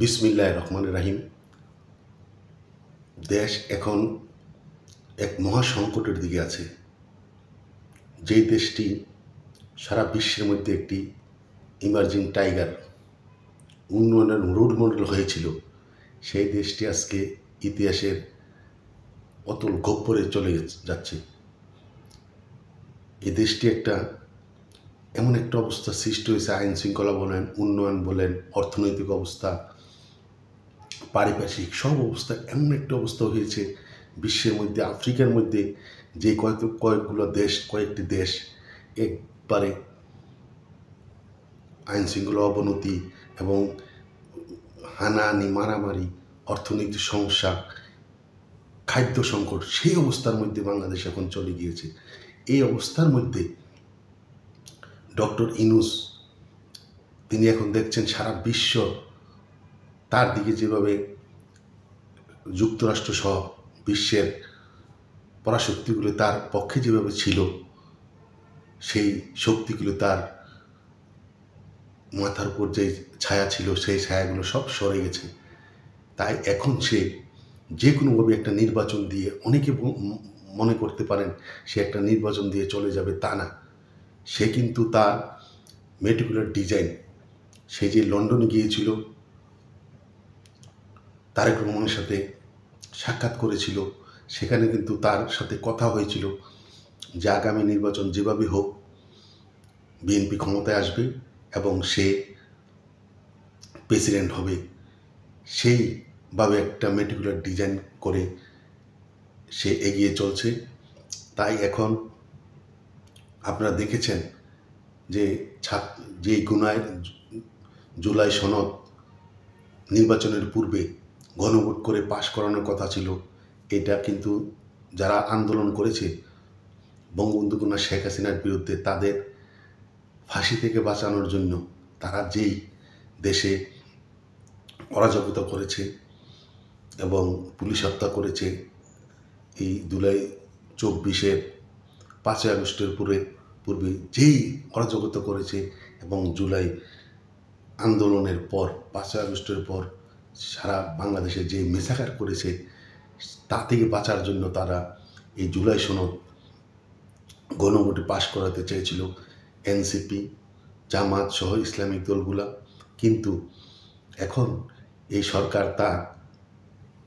বিসমিল্লাহির রহমানির রহিম। দেশ এখন এক মহা সংকটের দিকে আছে। যেই দেশটি সারা বিশ্বের মধ্যে একটি ইমার্জিং টাইগার, উন্নয়নের রোল মডেল হয়েছিল, সেই দেশটি আজকে ইতিহাসের অতল গহ্বরে চলে যাচ্ছে। এই দেশটি এমন একটা অবস্থা সৃষ্টি হয়েছে, আইন শৃঙ্খলা বলেন, উন্নয়ন বলেন, অর্থনৈতিক অবস্থা, পারিপার্শ্বিক সব অবস্থা এমন একটা অবস্থা হয়েছে বিশ্বের মধ্যে, আফ্রিকার মধ্যে যে কয়েকটি দেশ একবারে আইন শৃঙ্খলা অবনতি এবং হানাহানি, মারামারি, অর্থনৈতিক সমস্যা, খাদ্য সংকট, সেই অবস্থার মধ্যে বাংলাদেশ এখন চলে গিয়েছে। এই অবস্থার মধ্যে ডক্টর ইউনূস তিনি এখন দেখছেন সারা বিশ্ব তার দিকে যেভাবে যুক্তরাষ্ট্র সহ বিশ্বের পরাশক্তিগুলো তার পক্ষে যেভাবে ছিল, সেই শক্তিগুলো তার মাথার উপর যে ছায়া ছিল, সেই ছায়াগুলো সব সরে গেছে। তাই এখন সে যে কোনোভাবে একটা নির্বাচন দিয়ে, অনেকে মনে করতে পারেন সে একটা নির্বাচন দিয়ে চলে যাবে, তা না। সে কিন্তু তার মেটিকুলার ডিজাইন, সে যে লন্ডনে গিয়েছিল, তারেক রহমানের সাথে সাক্ষাৎ করেছিল, সেখানে কিন্তু তার সাথে কথা হয়েছিল যে আগামী নির্বাচন যেভাবে হোক বিএনপি ক্ষমতায় আসবে এবং সে প্রেসিডেন্ট হবে। সেইভাবে একটা মেটিকুলার ডিজাইন করে সে এগিয়ে চলছে। তাই এখন আপনারা দেখেছেন যে জুলাই সনদ নির্বাচনের পূর্বে গণভোট করে পাশ করানোর কথা ছিল, এটা কিন্তু যারা আন্দোলন করেছে বঙ্গবন্ধু কন্যা শেখ হাসিনার বিরুদ্ধে, তাদের ফাঁসি থেকে বাঁচানোর জন্য তারা যেই দেশে অরাজকতা করেছে এবং পুলিশ হত্যা করেছে, এই জুলাই 24-এর 5ই আগস্টের পূর্বে যেই অরাজকতা করেছে এবং জুলাই আন্দোলনের পর 5ই আগস্টের পর সারা বাংলাদেশে যে মেসাকার করেছে, তা থেকে বাঁচার জন্য তারা এই জুলাই সনদ গণভোটে পাশ করাতে চেয়েছিল এনসিপি, জামাত সহ ইসলামিক দলগুলা। কিন্তু এখন এই সরকার তা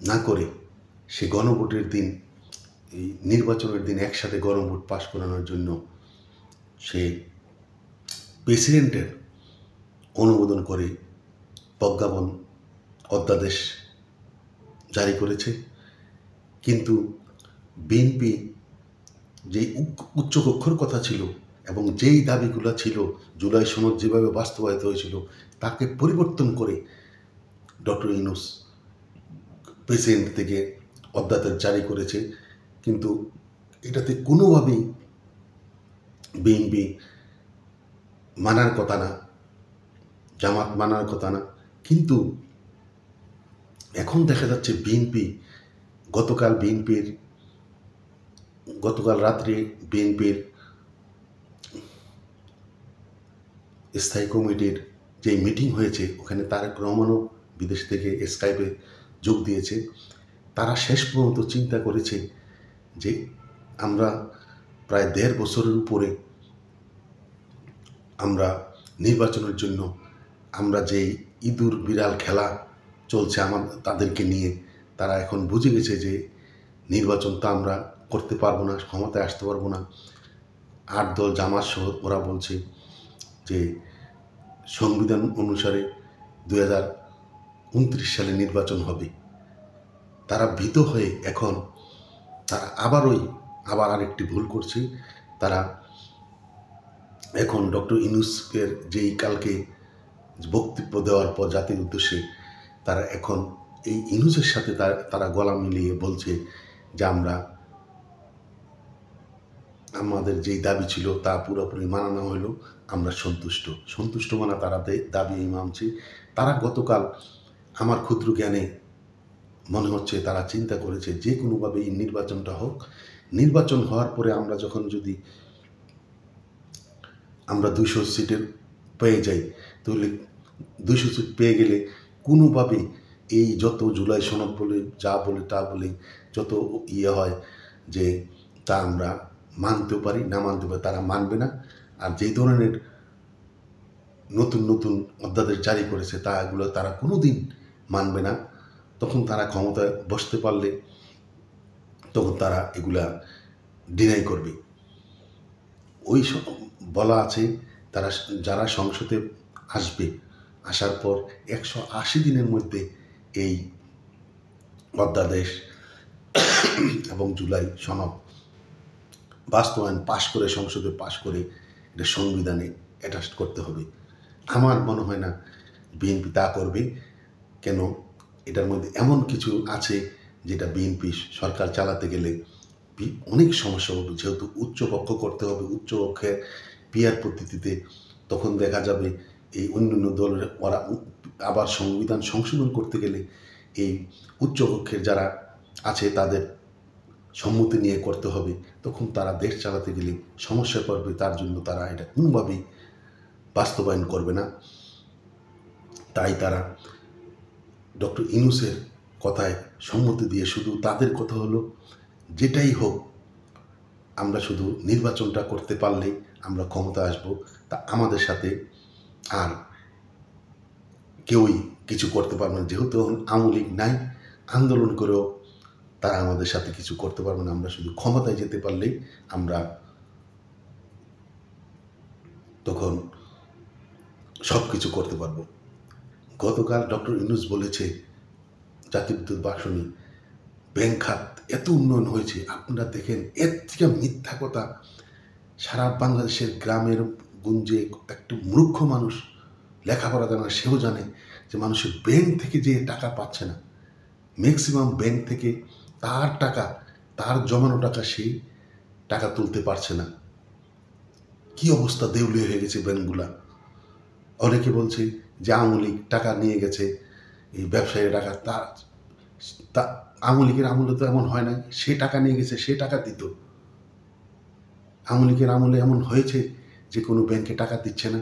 না করে সে গণভোটের দিন, এই নির্বাচনের দিন একসাথে গণভোট পাশ করানোর জন্য সে প্রেসিডেন্টের অনুমোদন করে প্রজ্ঞাপন অধ্যাদেশ জারি করেছে। কিন্তু বিএনপি যেই উচ্চকক্ষর কথা ছিল এবং যেই দাবিগুলো ছিল, জুলাই সনদ যেভাবে বাস্তবায়িত হয়েছিল, তাকে পরিবর্তন করে ডক্টর ইউনূস প্রেসিডেন্ট থেকে অধ্যাদেশ জারি করেছে। কিন্তু এটাতে কোনোভাবেই বিএনপি মানার কথা না, জামাত মানার কথা না। কিন্তু এখন দেখা যাচ্ছে গতকাল রাত্রে বিএনপির স্থায়ী কমিটির যে মিটিং হয়েছে, ওখানে তারেক রহমানও বিদেশ থেকে স্কাইপে যোগ দিয়েছে। তারা শেষ পর্যন্ত চিন্তা করেছে যে আমরা প্রায় 1.5 বছরের উপরে আমরা নির্বাচনের জন্য আমরা যেই ইঁদুর বিড়াল খেলা চলছে তাদেরকে নিয়ে, তারা এখন বুঝে গেছে যে নির্বাচন তো আমরা করতে পারবো না, ক্ষমতায় আসতে পারবো না। 8 দল জামাত সহ ওরা বলছে যে সংবিধান অনুসারে 2029 সালে নির্বাচন হবে। তারা ভীত হয়ে এখন তারা আবার আরেকটি ভুল করছে। তারা এখন ডক্টর ইউনূসের যেই কালকে বক্তব্য দেওয়ার পর জাতির উদ্দেশ্যে, তারা এখন এই ইউনূসের সাথে তারা গলা মিলিয়ে বলছে যে আমাদের যেই দাবি ছিল তা পুরোপুরি মানা না হলেও আমরা সন্তুষ্ট মানা তারা দাবি মানছে। তারা গতকাল আমার ক্ষুদ্র জ্ঞানে মনে হচ্ছে তারা চিন্তা করেছে যে কোনোভাবে এই নির্বাচনটা হোক, নির্বাচন হওয়ার পরে যদি আমরা 200 সিটের পেয়ে যাই, তাহলে 200 সিট পেয়ে গেলে কোনোভাবে এই যত জুলাই সনদ বলে যা বলে তা বলে যত হয় যে তা আমরা মানতেও পারি না মানতে পারি, তারা মানবে না। আর যেই ধরনের নতুন নতুন অধ্যাদেশ জারি করেছে তা এগুলো তারা কোনো দিন মানবে না। তখন তারা ক্ষমতায় বসতে পারলে তখন তারা এগুলা ডিনাই করবে। ওই বলা আছে তারা যারা সংসদে আসবে, আসার পর 180 দিনের মধ্যে এই অধ্যাদেশ এবং জুলাই সনদ বাস্তবায়ন পাশ করে, সংসদে পাশ করে এটা সংবিধানে অ্যাটাচ করতে হবে। আমার মনে হয় না বিএনপি তা করবে। কেন? এটার মধ্যে এমন কিছু আছে যেটা বিএনপি সরকার চালাতে গেলে অনেক সমস্যা হবে। যেহেতু উচ্চপক্ষ করতে হবে, উচ্চপক্ষের পিয়ার পদ্ধতিতে, তখন দেখা যাবে এই অন্যান্য দলের ওরা আবার সংবিধান সংশোধন করতে গেলে এই উচ্চপক্ষের যারা আছে তাদের সম্মতি নিয়ে করতে হবে। তখন তারা দেশ চালাতে গেলে সমস্যা পড়বে। তার জন্য তারা এটা কোনোভাবেই বাস্তবায়ন করবে না। তাই তারা ডক্টর ইউনূসের কথায় সম্মতি দিয়ে শুধু তাদের কথা হলো যেটাই হোক আমরা শুধু নির্বাচনটা করতে পারলেই আমরা ক্ষমতা আসব, তা আমাদের সাথে আর কেউই কিছু করতে পারবে না। যেহেতু এখন আওয়ামী লীগ নাই, আন্দোলন করেও তারা আমাদের সাথে কিছু করতে পারবে না। আমরা শুধু ক্ষমতায় যেতে পারলেই আমরা তখন সব কিছু করতে পারবো। গতকাল ডক্টর ইউনূস বলেছে জাতীয় বিদ্যুৎ ভাষণে, ব্যাংক খাত এত উন্নয়ন হয়েছে, আপনারা দেখেন। এর থেকে মিথ্যা কথা সারা বাংলাদেশের গ্রামের গুঞ্জে একটা মূর্খ মানুষ, লেখাপড়া জানে না, সেও জানে যে মানুষের ব্যাংক থেকে যে টাকা পাচ্ছে না, ম্যাক্সিমাম ব্যাংক থেকে তার টাকা, তার জমানো টাকা সেই টাকা তুলতে পারছে না। কি অবস্থা, দেউলিয়া হয়ে গেছে ব্যাংকগুলা। অনেকে বলছে যে আওয়ামী লীগ টাকা নিয়ে গেছে, এই ব্যবসায়ী টাকা। তা আওয়ামী লীগের আমলে তো এমন হয় নাই। সে টাকা নিয়ে গেছে, সে টাকা দিত। আওয়ামী লীগের আমলে এমন হয়েছে যে কোনো ব্যাংকে টাকা দিচ্ছে না,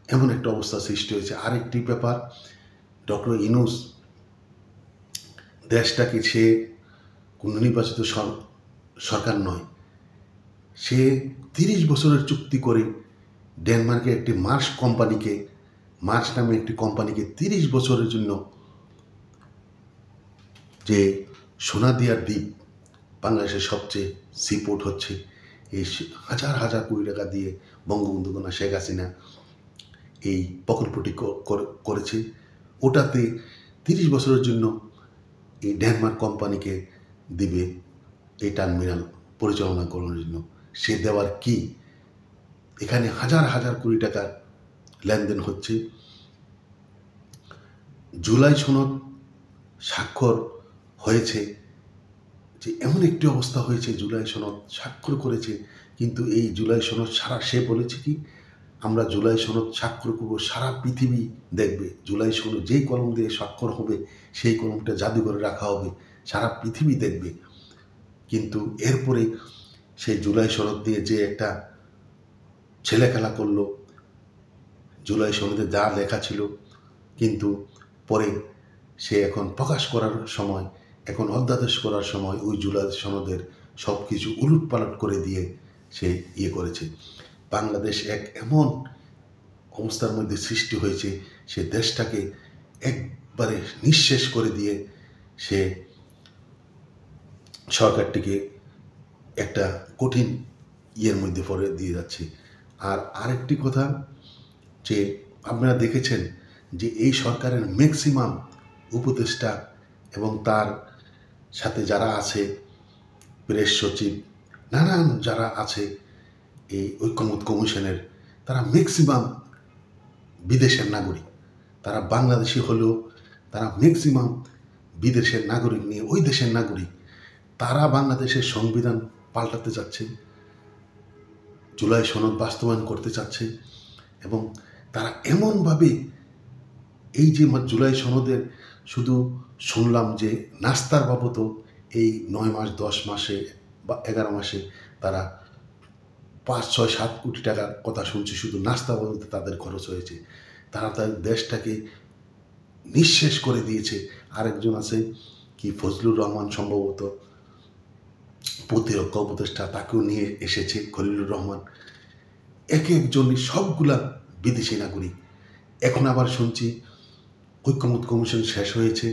এমন একটা অবস্থা সৃষ্টি হয়েছে। আরেকটি ব্যাপার, ডক্টর ইউনূস দেশটাকে, সে কোনো নির্বাচিত সরকার নয়, সে 30 বছরের চুক্তি করে ডেনমার্কের একটি মার্স নামে একটি কোম্পানিকে 30 বছরের জন্য, যে সোনাদিয়ার দ্বীপ বাংলাদেশের সবচেয়ে সিপোর্ট হচ্ছে, এই হাজার হাজার কোটি টাকা দিয়ে বঙ্গবন্ধু কন্যা শেখ হাসিনা এই প্রকল্পটি করেছে। ওটাতে 30 বছরের জন্য এই ডেনমার্ক কোম্পানিকে দিবে এই টার্মিনাল পরিচালনা করার জন্য। সে দেওয়ার কি? এখানে হাজার হাজার কোটি টাকার লেনদেন হচ্ছে। জুলাই সনদ স্বাক্ষর হয়েছে, যে এমন একটি অবস্থা হয়েছে, জুলাই সনদ স্বাক্ষর করেছে, কিন্তু এই জুলাই সনদ সে বলেছে কি, আমরা জুলাই সনদ স্বাক্ষর করব, সারা পৃথিবী দেখবে। জুলাই সনদ যেই কলম দিয়ে স্বাক্ষর হবে সেই কলমটা জাদুঘরে রাখা হবে, সারা পৃথিবী দেখবে। কিন্তু এরপরে সেই জুলাই সনদ দিয়ে যে একটা ছেলে খেলা করলো, জুলাই সনদে যা লেখা ছিল, কিন্তু পরে সে এখন প্রকাশ করার সময়, এখন অধ্যাদেশ করার সময় ওই জুলাই সনদের সব কিছু উলটপালট করে দিয়ে সে করেছে। বাংলাদেশ এক এমন অবস্থার মধ্যে সৃষ্টি হয়েছে, সে দেশটাকে একবারে নিঃশেষ করে দিয়ে সে সরকারটিকে একটা কঠিন মধ্যে পড়ে দিয়ে যাচ্ছে। আর আরেকটি কথা, যে আপনারা দেখেছেন যে এই সরকারের ম্যাক্সিমাম উপদেষ্টা এবং তার সাথে যারা আছে, প্রেস সচিব, নানান যারা আছে এই ঐক্যমত্য কমিশনের, তারা ম্যাক্সিমাম বিদেশের নাগরিক। তারা বাংলাদেশি হলেও তারা ম্যাক্সিমাম বিদেশের নাগরিক নিয়ে, ওই দেশের নাগরিক। তারা বাংলাদেশের সংবিধান পাল্টাতে চাচ্ছে, জুলাই সনদ বাস্তবায়ন করতে চাচ্ছে, এবং তারা এমনভাবে এই যে জুলাই সনদের, শুধু শুনলাম যে নাস্তার বাবদও এই 9 মাস 10 মাসে বা 11 মাসে তারা 5, 6, 7 কোটি টাকার কথা শুনছি, শুধু নাস্তা বাবদে তাদের খরচ হয়েছে। তারা তাদের দেশটাকে নিঃশেষ করে দিয়েছে। আরেকজন আছে কি ফজলুর রহমান, সম্ভবত প্রতিরক্ষা উপদেষ্টা, তাকেও নিয়ে এসেছে খলিলুর রহমান। এক একজনই সবগুলা বিদেশি নাগরিক। এখন আবার শুনছি ঐক্যমত কমিশন শেষ হয়েছে,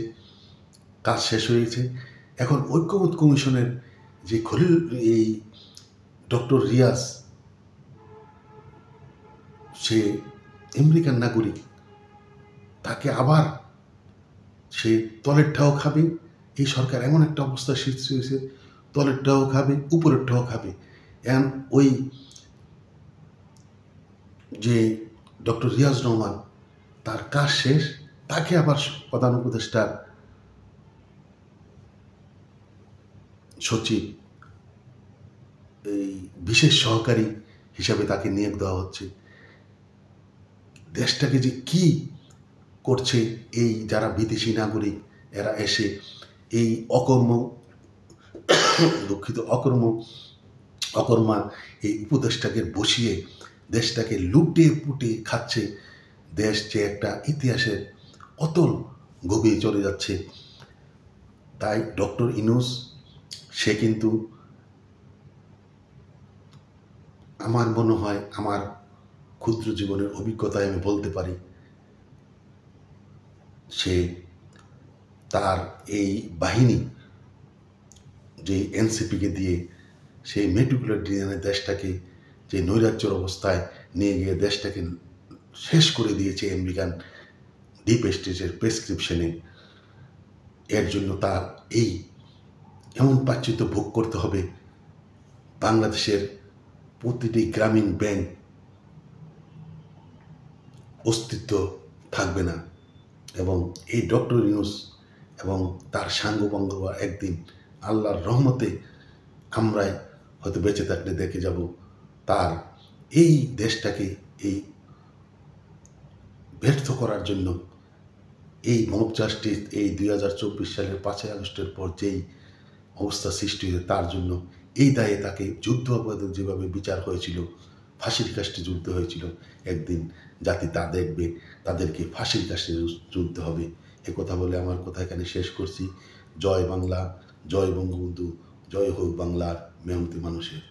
কাজ শেষ হয়েছে। এখন ঐক্যমত কমিশনের যে এই ডক্টর রিয়াজ, সে আমেরিকান নাগরিক, তাকে আবার সে তলেরটাও খাবে। এই সরকার এমন একটা অবস্থা সৃষ্টি হয়েছে, তলেরটাও খাবে, উপরেরটাও খাবে। এখন ওই যে ডক্টর রিয়াজ রহমান, তার কাজ শেষ, তাকে আবার প্রধান উপদেষ্টার সচিব, এই বিশেষ সহকারী হিসাবে তাকে নিয়োগ দেওয়া হচ্ছে। দেশটাকে যে কি করছে এই যারা বিদেশি নাগরিক, এরা এসে এই অকর্মা এই উপদেশটাকে বসিয়ে দেশটাকে লুটে পুটে খাচ্ছে। দেশ যে একটা ইতিহাসের অতল গভীরে চলে যাচ্ছে। তাই ডক্টর ইউনূস, সে কিন্তু আমার মনে হয়, আমার ক্ষুদ্র জীবনের অভিজ্ঞতায় আমি বলতে পারি, সে তার এই বাহিনী যে এনসিপিকে দিয়ে সেই মেটিকুলার ডিজাইনের দেশটাকে যে নৈরাজ্যের অবস্থায় নিয়ে গিয়ে দেশটাকে শেষ করে দিয়েছে আমেরিকান ডিপ স্টেটের প্রেসক্রিপশনে। এর জন্য তার এই এমন প্রায়শ্চিত্ত ভোগ করতে হবে। বাংলাদেশের প্রতিটি গ্রামীণ ব্যাংক অস্তিত্ব থাকবে না, এবং এই ডক্টর ইউনূস এবং তার সাঙ্গপাঙ্গরা একদিন আল্লাহর রহমতে আমরাই হয়তো বেঁচে থাকলে দেখে যাব তার এই দেশটাকে এই ব্যর্থ করার জন্য, এই মব জাস্টিস, এই 2024 সালের 5ই আগস্টের পর যেই অবস্থা সৃষ্টি হয়েছে, তার জন্য এই দায়ে তাকে যুদ্ধ অপরাধের যেভাবে বিচার হয়েছিল, ফাঁসির কাস্টে যুদ্ধ হয়েছিল, একদিন জাতি তা দেখবে, তাদেরকে ফাঁসির কাস্টে যুদ্ধ হবে। এ কথা বলে আমার কথা এখানে শেষ করছি। জয় বাংলা, জয় বঙ্গবন্ধু, জয় হোক বাংলার মেহনতি মানুষের।